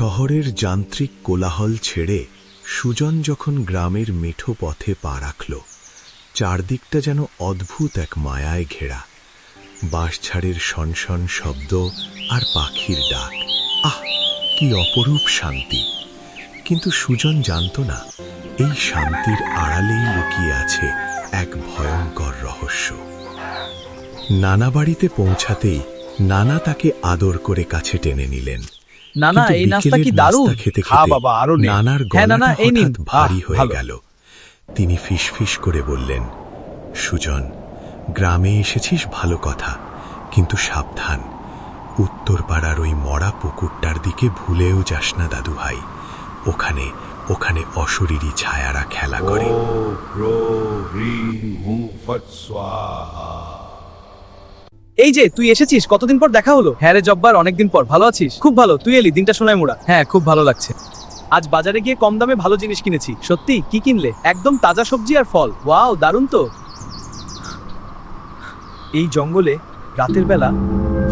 শহরের যান্ত্রিক কোলাহল ছেড়ে সুজন যখন গ্রামের মেঠো পথে পা রাখল, চারদিকটা যেন অদ্ভুত এক মায়ায় ঘেরা। বাঁশঝাড়ের শনশন শব্দ আর পাখির ডাক, আহ কি অপরূপ শান্তি! কিন্তু সুজন জানত না, এই শান্তির আড়ালেই লুকিয়ে আছে এক ভয়ঙ্কর রহস্য। নানা বাড়িতে পৌঁছাতেই নানা তাকে আদর করে কাছে টেনে নিলেন। নানা, এই নাস্তা কি দারুণ! খেতে খা খেতে বাবা, আরো নে। নানার হ্যাঁ, নানা, গলাটা এই নিন। হঠাৎ ভারী হয়ে ভালো। গেল। তিনি ফিসফিস করে বললেন, সুজন, গ্রামে এসেছিস ভালো কথা, কিন্তু সাবধান, উত্তর পাড়ার ওই মরা পুকুরটার দিকে ভুলেও যাস না দাদু ভাই। ওখানে ওখানে অশরীরী ছায়ারা খেলা করে। ওম প্রো হ্রিং হুঁ ফট স্বাহা। এই যে তুই এসেছিস, কতদিন পর দেখা হলো। হ্যাঁ রে জব্বার, অনেকদিন পর। ভালো আছিস? খুব ভালো। তুই এলি, দিনটা শোনায় মোড়া। হ্যাঁ, খুব ভালো লাগছে। আজ বাজারে গিয়ে কম দামে ভালো জিনিস কিনেছি। সত্যি? কি কিনলে? একদম তাজা সবজি আর ফল। ওয়াও, দারুণ তো। এই জঙ্গলে রাতের বেলা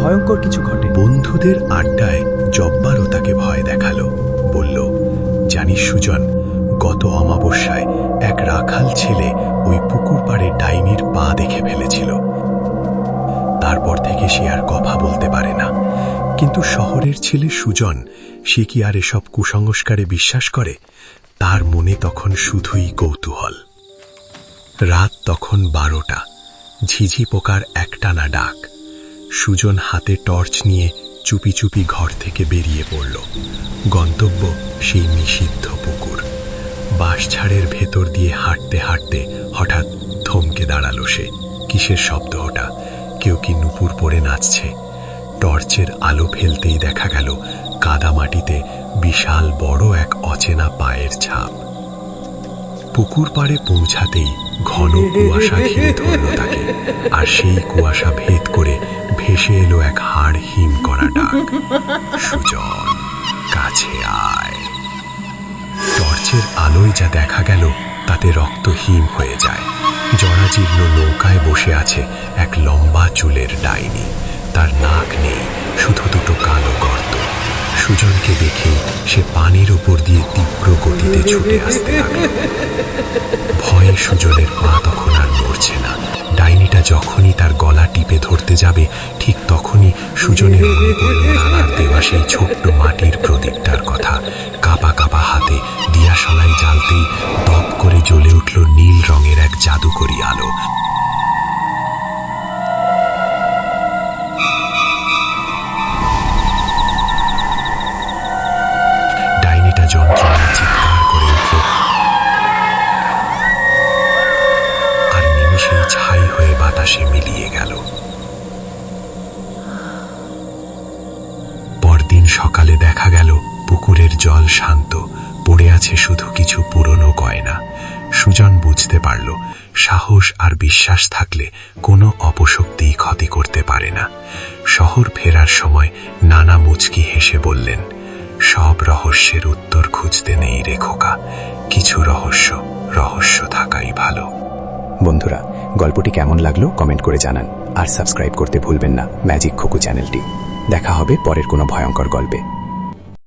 ভয়ঙ্কর কিছু ঘটে। বন্ধুদের আড্ডায় জব্বারও তাকে ভয় দেখালো। বলল, জানিস সুজন, গত অমাবস্যায় এক রাখাল ছেলে ওই পুকুর পাড়ে ডাইনির পা দেখে ফেলেছিল। তারপর থেকে সে আর কথা বলতে পারে না। কিন্তু শহরের ছেলে সুজন, সে কি আর এসব কুসংস্কারে বিশ্বাস করে? তার মনে তখন শুধুই কৌতূহল। রাত তখন 12টা, ঝিঝি পোকার একটানা ডাক। সুজন হাতে টর্চ নিয়ে চুপি চুপি ঘর থেকে বেরিয়ে পড়ল। গন্তব্য সেই নিষিদ্ধ পুকুর। বাঁশঝাড়ের ভেতর দিয়ে হাঁটতে হাঁটতে হঠাৎ থমকে দাঁড়ালো সে। কিসের শব্দ ওটা? কেউ কি নুপুর পরে নাচছে? টর্চের আলো ফেলতেই দেখা গেল কাদামাটিতে বিশাল বড় এক অচেনা পায়ের ছাপ। পুকুর পাড়ে পৌঁছাতেই ঘন কুয়াশা ঘিরে ধরল তাকে, আর সেই কুয়াশা ভেদ করে ভেসে এলো এক হাড় হিম করা ডাক, সুজন, কাছে আয়। টর্চের আলোয় যা দেখা গেল তাতে রক্ত হিম হয়ে যায়। জরাজীর্ণ নৌকায় বসে আছে এক লম্বা চুলের ডাইনি। তার নাক নেই, শুধু দুটো কালো গর্ত। সুজনকে দেখেই সে পানির ওপর দিয়ে তীব্র গতিতে ছুটে আসতে লাগল। ভয়ে সুজনের পা তখন আর নড়ছে না। ডাইনিটা যখনই তার গলা টিপে ধরতে যাবে, ঠিক তখনই সুজনের মনে পড়ল নানার দেওয়া সেই ছোট্ট মাটির প্রদীপটার কথা। কাঁপা কাঁপা হাতে দিয়াশলাই জ্বালতেই দপ করে জ্বলে উঠল নীল রঙের এক জাদুকরি আলো। ডাইনিটা যন্ত্রণায় চিৎকার করে উঠল, আর নিমিষেই ছাই হয়ে বাতাসে মিলিয়ে গেল। পরদিন সকালে দেখা গেল পুকুরের জল শান্ত, পড়ে আছে শুধু কিছু পুরনো গয়না। সুজন বুঝতে পারল, সাহস আর বিশ্বাস থাকলে কোনো অপশক্তিই ক্ষতি করতে পারে না। শহর ফেরার সময় নানা মুচকি হেসে বললেন, সব রহস্যের উত্তর খুঁজতে নেই রে খোকা, কিছু রহস্য রহস্য থাকাই ভালো। বন্ধুরা, গল্পটি কেমন লাগলো কমেন্ট করে জানান, আর সাবস্ক্রাইব করতে ভুলবেন না ম্যাজিক খোকু চ্যানেলটি। দেখা হবে পরের কোনো ভয়ঙ্কর গল্পে।